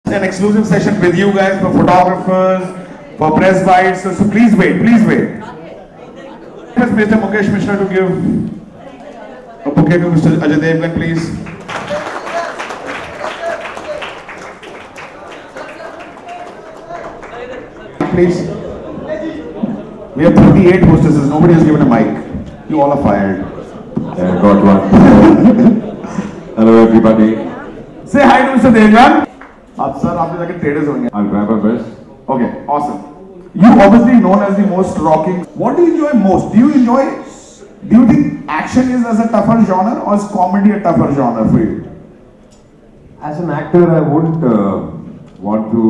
An exclusive session with you guys for photographers, for press bites. So please wait, please wait. Request Mr. Mukesh Mishra to give a bouquet to Mr. Ajay Devgan, please. Please. We have 38 hostesses. Nobody has given a mic. You all are fired. Yeah, got one. Hello everybody. Say hi to Mr. Devgan. Sir, after that, traders होंगे. I'll grab a best. Okay, awesome. You obviously known as the most rocking. What do you enjoy most? Do you think action is as a tougher genre or is comedy a tougher genre for you? As an actor, I wouldn't want to.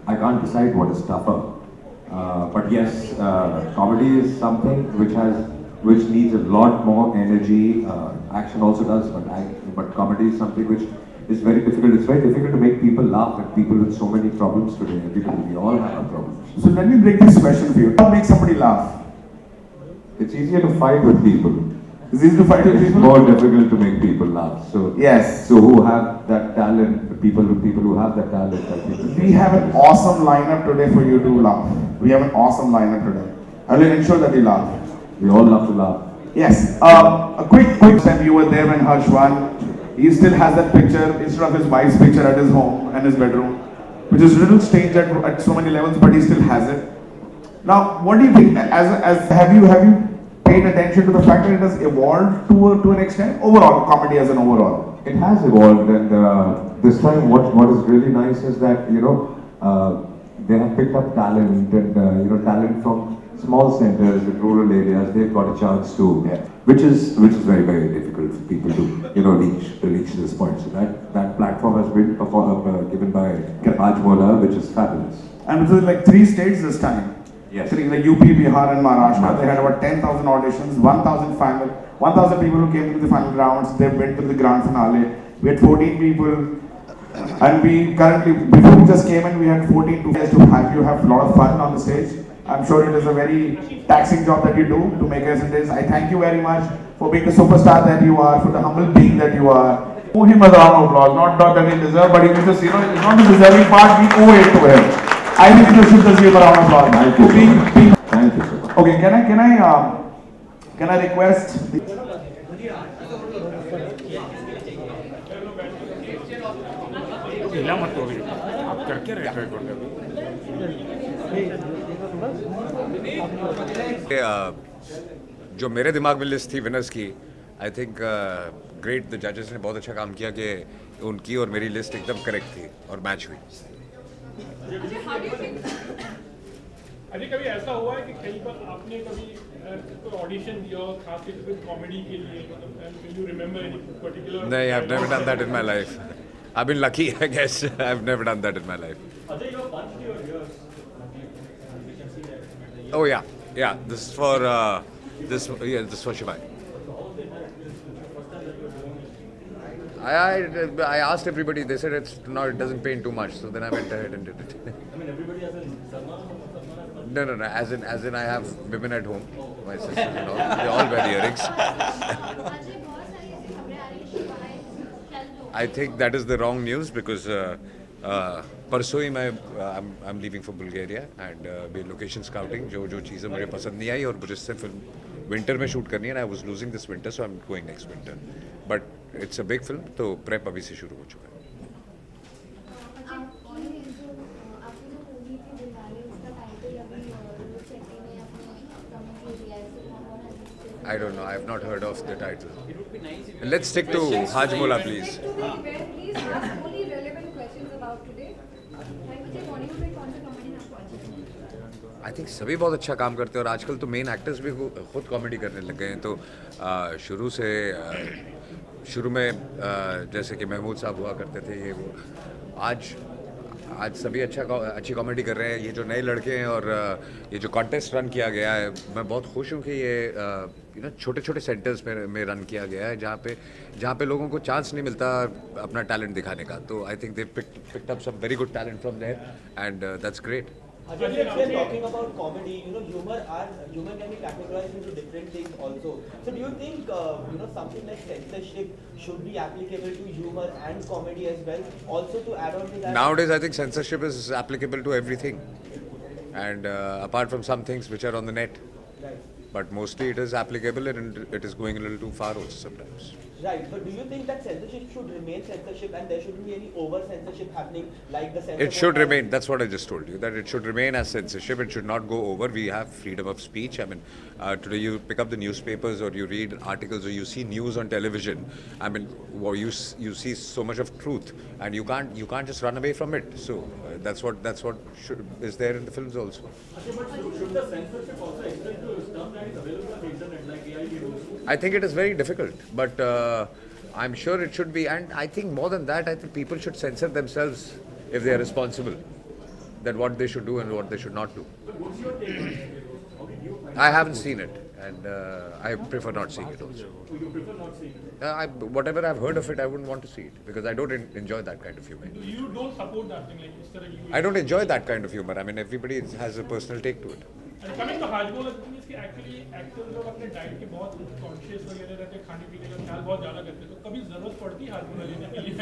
I can't decide what is tougher. But yes, comedy is something which needs a lot more energy. Action also does, but comedy is something which is very difficult. It's very difficult to make people laugh, and people with so many problems today. We all have problems. So let me break this question for you. What makes somebody laugh? It's easier to fight with people. It's easy to fight with It's people? more difficult to make people laugh. So Yes. So who have that talent? People who have that talent. I think. We have an awesome lineup today for you to laugh. We have an awesome lineup today. I will ensure that you laugh. We all love to laugh. Yes. A quick step. You were there when Harsh won. He still has that picture instead of his wife's picture at his home and his bedroom, which is a little strange at so many levels, but he still has it. Now, what do you think? Have you paid attention to the fact that it has evolved to an extent? Overall, comedy as an overall. It has evolved, and this time, what is really nice is that they have picked up talent and talent from small centers in rural areas. They've got a chance to, which is very difficult for people to reach this point. So that platform has been given by Hajmola, which is fabulous. And it was like 3 states this time. Yes. Like UP, Bihar, and Maharashtra. They had about 10,000 auditions, 1,000 people who came to the final rounds. They went to the grand finale. We had 14 people, and we currently, before we just came in, we had 14 guys to have you have a lot of fun on the stage. I'm sure it is a very taxing job that you do to make us in this. I thank you very much for being the superstar that you are, for the humble being that you are. Owe him a round of applause, not that he deserves, but he just, it's not the deserving part, we owe it to him. I think you should just give a round of applause. Thank you. Thank you, sir. Okay, can I request the हिला मत हो रही आप करके रहे जो मेरे दिमाग में लिस्ट थी विनर्स की आई थिंक ग्रेट द जजेस ने बहुत अच्छा काम किया कि उनकी और मेरी लिस्ट एकदम करेक्ट थी और मैच हुई। अभी कभी ऐसा हुआ है कि कहीं पर आपने कभी कोई ऑडिशन दिया हो खास करके कॉमेडी के लिए मतलब यू रिमेंबर एनी पर्टिकुलर? नहीं, I have never done that in my life. I've been lucky, I guess. I've never done that in my life. Oh yeah. This is for this is for Shivai. I asked everybody. They said it doesn't pain too much. So then I went ahead and did it. I mean, everybody has a No. As in, I have women at home. My sisters and all. They all wear earrings. I think that is the wrong news because परसों ही I'm leaving for Bulgaria and we location scouting जो चीज़ें मुझे पसंद नहीं आई और मुझे सिर्फ winter में शूट करनी है ना I was losing this winter so I'm going next winter but it's a big film तो प्रेप अभी से शुरू हो चुका है। I don't know. I have not heard of the title. it would be nice if Let's stick to Hajmola, please. Please ask only relevant questions about today. I think सभी बहुत अच्छा काम करते हैं और आजकल तो मेन एक्टर्स भी खुद कॉमेडी करने लग गए हैं तो शुरू में जैसे कि महमूद साहब हुआ करते थे ये वो आज सभी अच्छी कॉमेडी कर रहे हैं। ये जो नए लड़के हैं और ये जो कॉन्टेस्ट रन किया गया है मैं बहुत खुश हूँ कि ये छोटे छोटे सेंटर्स में रन किया गया है जहाँ पे लोगों को चांस नहीं मिलता अपना टैलेंट दिखाने का। तो I think they picked up some very good talent from there and that's great. Ajay, since we are talking about comedy, humor can be categorized into different things also. So do you think, something like censorship should be applicable to humor and comedy as well? Also to add on to that. Nowadays, I think censorship is applicable to everything, and apart from some things which are on the net. Right. But mostly it is applicable and it is going a little too far also sometimes. Right, but do you think that censorship should remain censorship and there shouldn't be any over censorship happening like the censor? It should remain, that's what I just told you, that it should remain as censorship, it should not go over. We have freedom of speech. I mean, today you pick up the newspapers or you read articles or you see news on television. I mean, you see so much of truth and you can't just run away from it. So that's what is there in the films also. Okay, but should the censorship also extend to stuff that is available on the internet like AI videos? I think it is very difficult, but I'm sure it should be, and I think more than that, I think people should censor themselves if they are responsible, that what they should do and what they should not do. But what's your take on it? How did you find I haven't seen it, and I prefer not seeing it also. So you prefer not seeing it? Whatever I've heard of it, I wouldn't want to see it, because I don't enjoy that kind of humor. You don't support that thing like this तरह I don't enjoy that kind of humor. I mean, everybody has a personal take to it. And coming to Hajmola, the thing is कि actually actors लोग अपने diet के बहुत conscious वगैरह रहते हैं, खाने पीने का ख्याल बहुत ज़्यादा करते हैं, तो कभी ज़रूरत पड़ती है Hajmola लेने के लिए?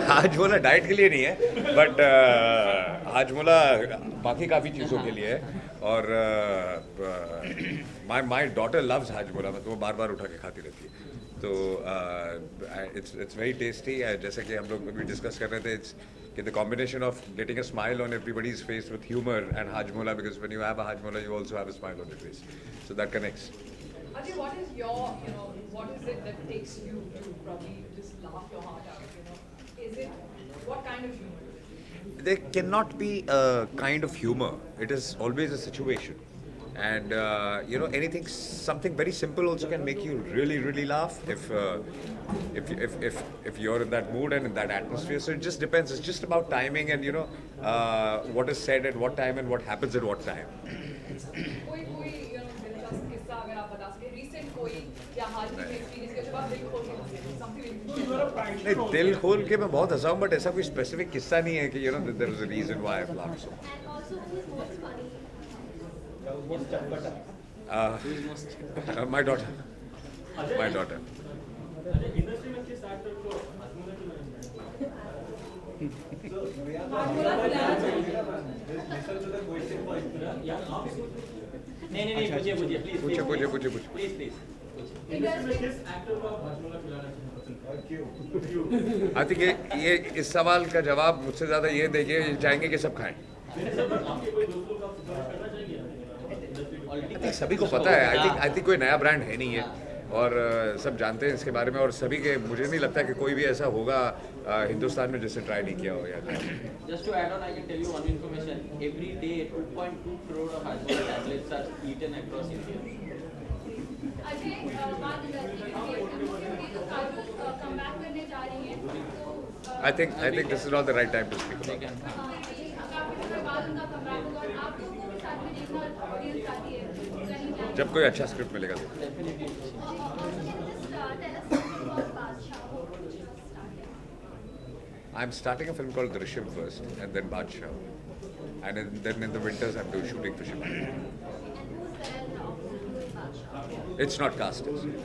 हाजमोला डाइट के लिए नहीं है, बट हाजमोला बाकी काफ़ी चीज़ों के लिए है, और माय डॉटर लव्स हाजमोला, मतलब वो बार बार उठा के खाती रहती है, तो इट्स वेरी टेस्टी. जैसे कि हम लोग अभी डिस्कस कर रहे थे, it's the combination of getting a smile on everybody's face with humor and hajmola, because when you have a hajmola you also have a smile on your face, so that connects. Ajay, what is your, what is it that takes you to probably just laugh your heart out, Is it, what kind of humor? There cannot be a kind of humor, it is always a situation, and anything, something very simple also can make you really laugh if you're in that mood and in that atmosphere. So it just depends. It's just about timing and what is said at what time and what happens at what time. कोई दिलचस्प किस्सा अगर आप बता सके, recent कोई या हाल ही में experience के जब आप दिल खोल के हंसे, something नहीं, दिल खोल के मैं बहुत हंसा हूँ, बट ऐसा कोई स्पेसिफिक किस्सा नहीं है कि there was a reason why I've laughed so. And also, who is most funny? My daughter. My daughter. Industry में किस एक्टर को हाजमोला क्यों नहीं नहीं पूछिए प्लीज पूछे. प्लीज इंडस्ट्री में किस एक्टर को आप हाजमोला खिलाना चाहते हैं? I think ये इस सवाल का जवाब मुझसे ज़्यादा ये देंगे चाहेंगे कि सब खाएं. आपके कोई दोस्तों का सिफारिश करना चाहिए? I think सभी को पता है. I think कोई नया ब्रांड है नहीं है, और सब जानते हैं इसके बारे में, और सभी के, मुझे नहीं लगता कि कोई भी ऐसा होगा हिंदुस्तान में जिसने ट्राई नहीं किया हो या Just to add on, I can tell you one information. Every day, 2.2 crore of Hajmola tablets are eaten across India. Ajay, बात इंडस्ट्री की जो काजोल कमबैक करने जा रही हैं, तो I think this is not the right time to speak about it. काफी समय बाद उनका कमबैक होगा, और आप लोगों को भी साथ में देखना ऑडियंस चाहती है, कहीं ना जब कोई अच्छा स्क्रिप्ट मिलेगा तो. I'm starting a film called Drishyam first, and then Badshah, and then in the winters I'm shooting for Shivani. It's not cast as yet.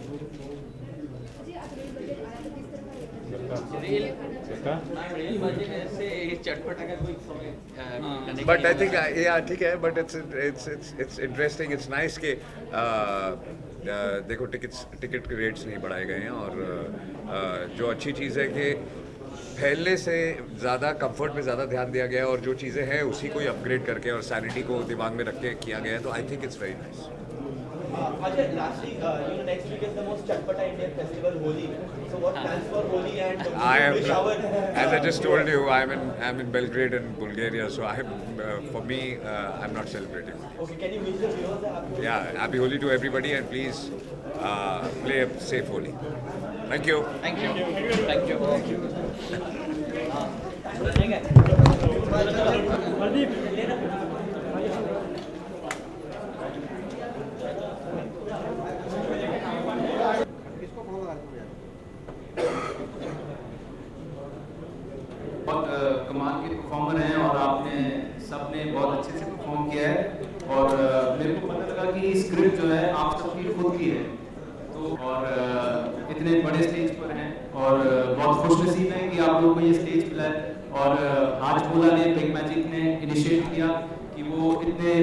But I think ठीक है, but it's interesting, it's nice कि देखो ticket के rates नहीं बढ़ाए गए हैं, और जो अच्छी चीज़ है कि फैलने से ज़्यादा कंफर्ट पे ज़्यादा ध्यान दिया गया है, और जो चीज़ें हैं उसी को ही अपग्रेड करके और सैनिटी को दिमाग में रख के किया गया है, तो I think it's very nice. Ajay, lastly, next week is the most Chatpata Indian festival, Holi. So what plans for Holi and As I just told you, I'm in Belgrade in Bulgaria, so for me, I'm not celebrating. Okay, can you wish the viewers a happy Holi? Yeah, happy Holi to everybody, and please play a safe Holi. Thank you. बहुत कमाल के performer हैं और आपने सबने बहुत अच्छे से परफॉर्म किया है और मेरे को पता लगा कि स्क्रिप्ट जो है आप सबकी खुद की है तो और इतने बड़े स्टेज पर हैं और बहुत खुशनसीब हैं कि आप लोगों को ये स्टेज मिला है और हाजमोला ने बिग मैजिक ने इनिशिएट किया कि वो इतने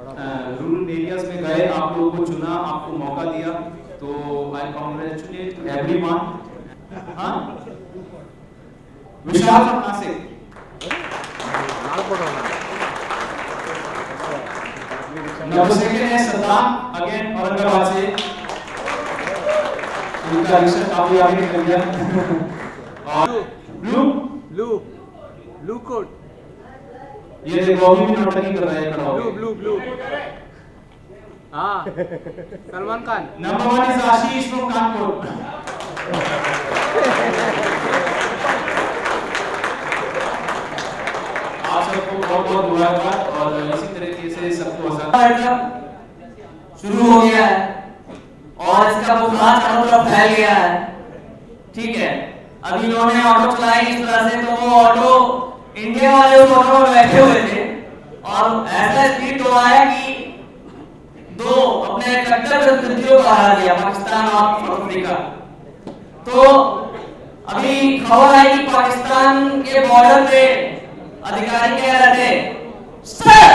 रूरल एरियाज में गए, आप लोगों को चुना, आपको मौका दिया, तो आई कांग्रेचुलेट एवरीवन। हाँ, विशाल फ्रॉम नासिक, नंबर सेकंड है सद्दाम अगेन औरंगाबाद से, उनका रिश्ता काफी आगे निकल गया। और ब्लू कोट, ये देखो अभी भी नौटंकी कर रहा है, खड़ा हो ब्लू हाँ Salman Khan. Number 1 is Ashish from Kanpur. आप सबको बहुत बहुत मुबारकबाद और इसी तरीके से सबको शुरू हो गया है और इसका बुखार चारों तरफ फैल गया है। ठीक है, अभी इन्होंने ऑटो चलाई इस तरह से, तो वो ऑटो इंडिया वाले उस ऑटो में बैठे हुए थे और ऐसा स्पीड हुआ है कि दो अपने कट्टर प्रतिद्वंदियों को हरा दिया, पाकिस्तान और साउथ अफ्रीका। तो अभी खबर आई कि पाकिस्तान के बॉर्डर पे अधिकारी कह रहे थे सर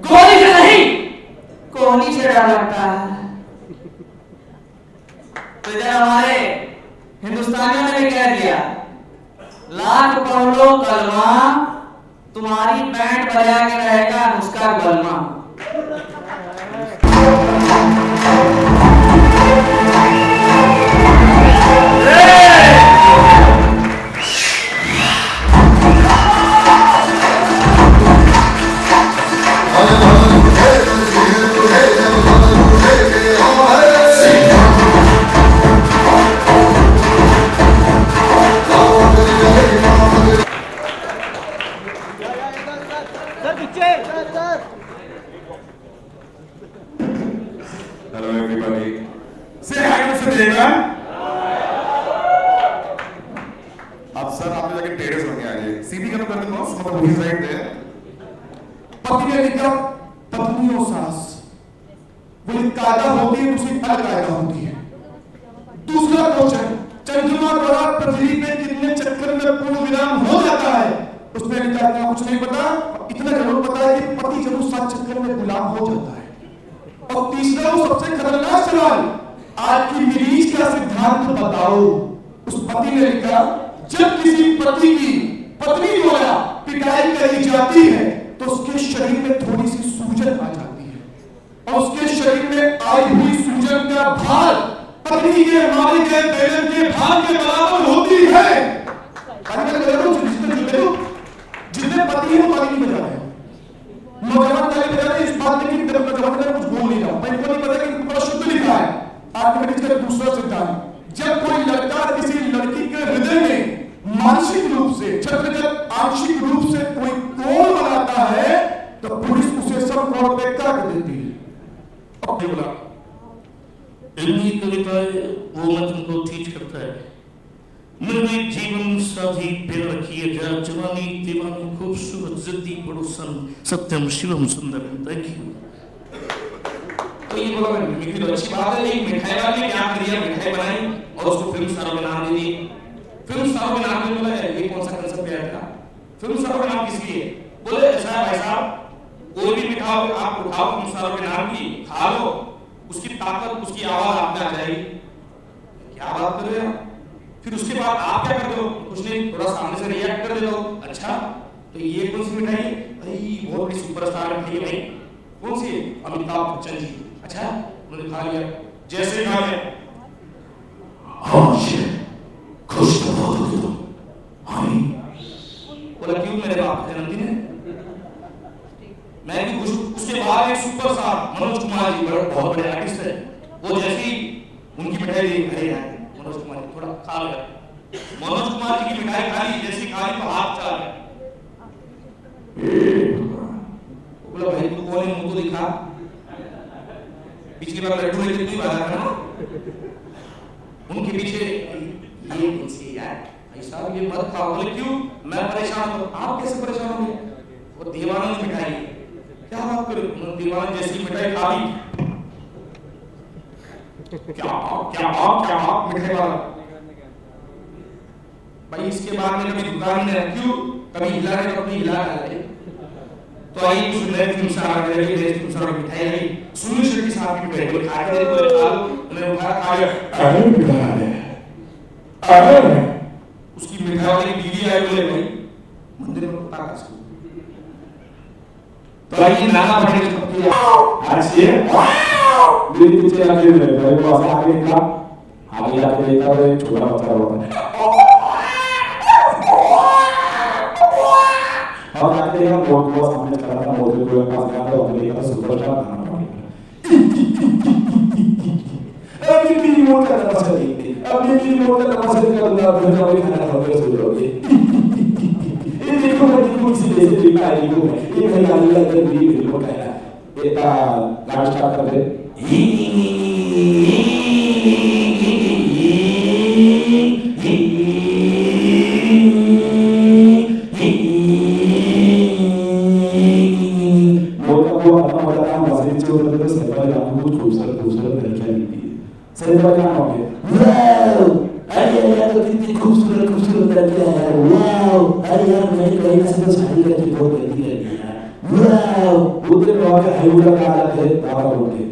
गोली से नहीं कोहनी से डर लगता है। तो इधर हमारे हिंदुस्तानियों ने भी कह दिया लाख पढ़ लो कलमा, तुम्हारी बैंड बजा के रहेगा उसका गलमा। Hello everybody. Say hi to Sanjayga. अब सर आप जाके टेरेस होके आइए। सीधी करो कर दो, मतलब वही साइड पे। पति ने लिखा पत्नी और सास। वो एक कायदा होती है, दूसरी अलग कायदा होती है। दूसरा क्वेश्चन, चंद्रमा द्वारा पृथ्वी पे कितने चक्कर में पूर्ण विराम हो जाता है? उसमें लिखा है कुछ नहीं पता, इतना जरूर पता है कि पति जरूर 7 चक्कर में गुलाम हो जाता है। और तीसरा वो सबसे खतरनाक सवाल, आज की मिरीज का सिद्धांत बताओ। उस पति ने लिखा जब किसी पति की पत्नी द्वारा पिटाई करी जाती है तो उसके शरीर में थोड़ी सी सूजन आ जाती है और उसके शरीर में आई हुई सूजन का भार पत्नी के मारे गए बेलन के भार के बराबर होती है। जितने पति हो ताली नहीं बजा रहे, नौजवान ताली बजा रहे, इस बात में कि नौजवान कुछ बोल नहीं रहा, मैं इनको नहीं पता कि पूरा शुद्ध लिखा है। आर्किमिडीज का दूसरा सिद्धांत, जब कोई लड़का किसी लड़की के हृदय में मानसिक रूप से जब आंशिक रूप से कोई कोण बनाता है तो पुलिस उसे सब कोण पे काट देती है। अब बोला इल्मी कविताएं वो मत उनको टीच करता है। निर्भीक जीवन साथी पेड़ रखिए जा जवानी दीवानी खूबसूरत जिद्दी पड़ोसन सत्यम शिवम सुंदर। Thank you. तो ये बोला मिठी तो अच्छी बात है, लेकिन मिठाई वाले ने क्या किया, मिठाई बनाई और उसको फिल्म स्टार का नाम दे दी। फिल्म स्टार का नाम बोला ये कौन सा कंसेप्ट है आपका? फिल्म स्टार का नाम किस लिए? बोले ऐसा भाई साहब कोई भी मिठाई आप उठाओ फिल्म स्टार के नाम की, खा लो, उसकी ताकत उसकी आवाज आप में आ जाएगी। क्या बात कर रहे हो? फिर उसके बाद आप क्या करते हो? कुछ नहीं, थोड़ा सामने से रिएक्ट कर देते हो। अच्छा तो ये कौन सी मिठाई है? भाई बहुत बड़ी सुपरस्टार मिठाई है भाई। कौन सी? अमिताभ बच्चन जी। अच्छा उन्होंने खा लिया, जैसे खा लिया हाँ खुश तो बहुत हो तुम। हाँ बोला क्यों, मेरे बाप का जन्मदिन है, मैं भी खुश। उसके बाद एक सुपरस्टार मनोज कुमार जी बहुत बड़े आर्टिस्ट है, वो जैसी उनकी मिठाई दी, अरे यार मनोज कुमार जी थोड़ा खा लिया। मनोज कुमार जी की मिठाई खा ली, जैसी खा ली तो हाथ चला गया। बोला भाई तू कौन है, मुंह तो दिखा। पिछली बार लड्डू में कितनी बार था ना, उनके पीछे ये कौन सी यार भाई साहब ये मत खाओ। बोले क्यों? मैं परेशान हूँ। आप कैसे परेशान होंगे? वो दीवानों ने मिठाई, क्या बात करो, दीवान जैसी मिठाई खा ली। क्या मिठाई वाला भाई। इसके बाद में कभी दुकान में क्यों कभी हिला रहे कभी हिला रहे। तो आई कुछ नए फिल्म आ रहे हैं, नए फिल्म मिठाई आई, सुनील शेट्टी साहब की मिठाई खा के मैंने उठा खा गया। अरे मिठाई अरे उसकी मिठाई वाली बीवी आई, बोले भाई मंदिर में उठा का इसको। तो आई नाना पड़े आज ये मेरे पीछे लगे हुए भाई, वो आगे निकला, आगे जाके देखा तो एक छोटा बच्चा रोता है। और जाके देखा बहुत सामने खड़ा था, मोदी के पास गया तो हमने देखा सुपरस्टार खाना पड़ा। अभी भी मोड़ का तमाशा देखते, अभी भी मोड़ का तमाशा करूंगा, फिर अभी खाना खाओगे सोचोगे। ये देखो मैं कुछ सी जैसे लिखा है, देखो ये भाई अल्लाह के भी रिपोर्ट है। बेटा गाड़ी स्टार्ट कर दे। खूबसूरत लड़कियां हैं, वाओ, अरे यार मेरी बहन से तो शादी करके बहुत गंदी लगी है, वाओ, उधर वहाँ पे हाईवुड का आलत है, बाबा बोलते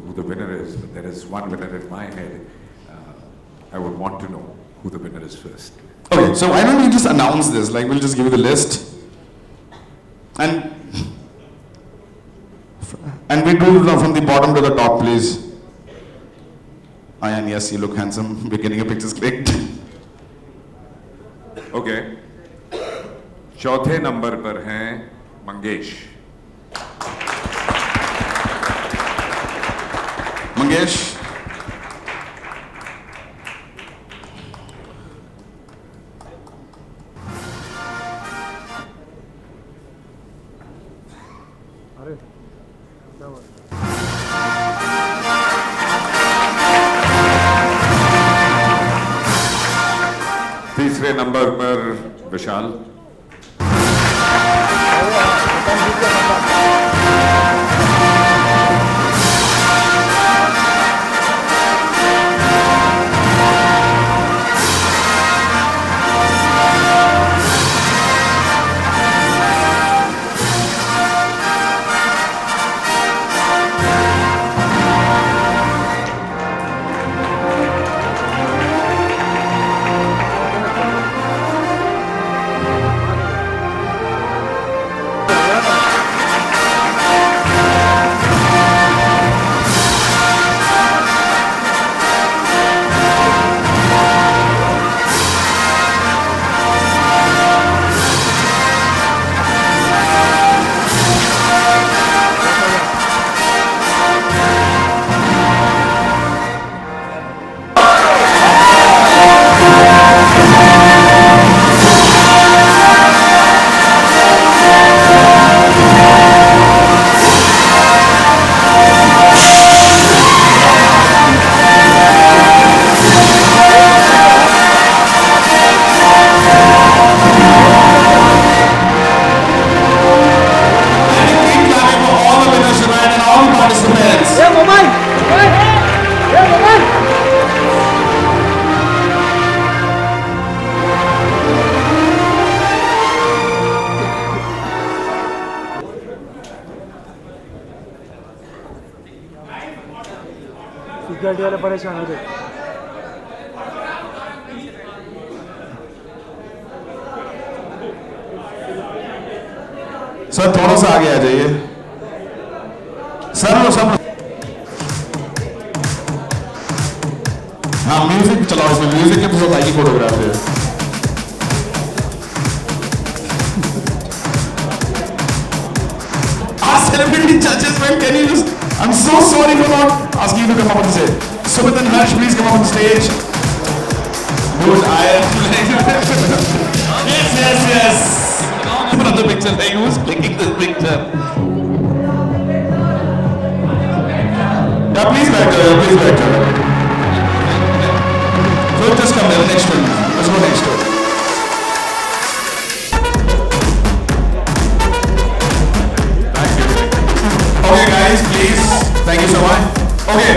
who the winner is, but there is one winner in my head. I would want to know who the winner is first. Okay, so why don't we just announce this? Like, we'll just give you the list, and we do from the bottom to the top, please. Ayan, yes, you look handsome. We're getting your pictures clicked. Okay. चौथे number पर हैं मंगेश. मंगेश, तीसरे number पर विशाल. Security वाले परेशान हो रहे। Sir थोड़ा सा आगे आ जाइए सर। वो सब हाँ म्यूजिक चलाओ, इसमें म्यूजिक के बहुत आई फोटोग्राफ है। Our celebrity judges, man, can you just? I'm so sorry for not asking you to come up on stage. Sumit and Harsh, please come up on stage. Dude, I am. Yes. Another picture, like who's clicking this picture? Yeah, please back there. So just come there, next one. Let's go next one. Okay guys, please. Thank you so much. Okay,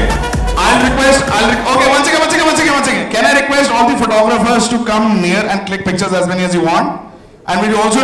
okay, one second. Can I request all the photographers to come near and click pictures as many as you want? And we will also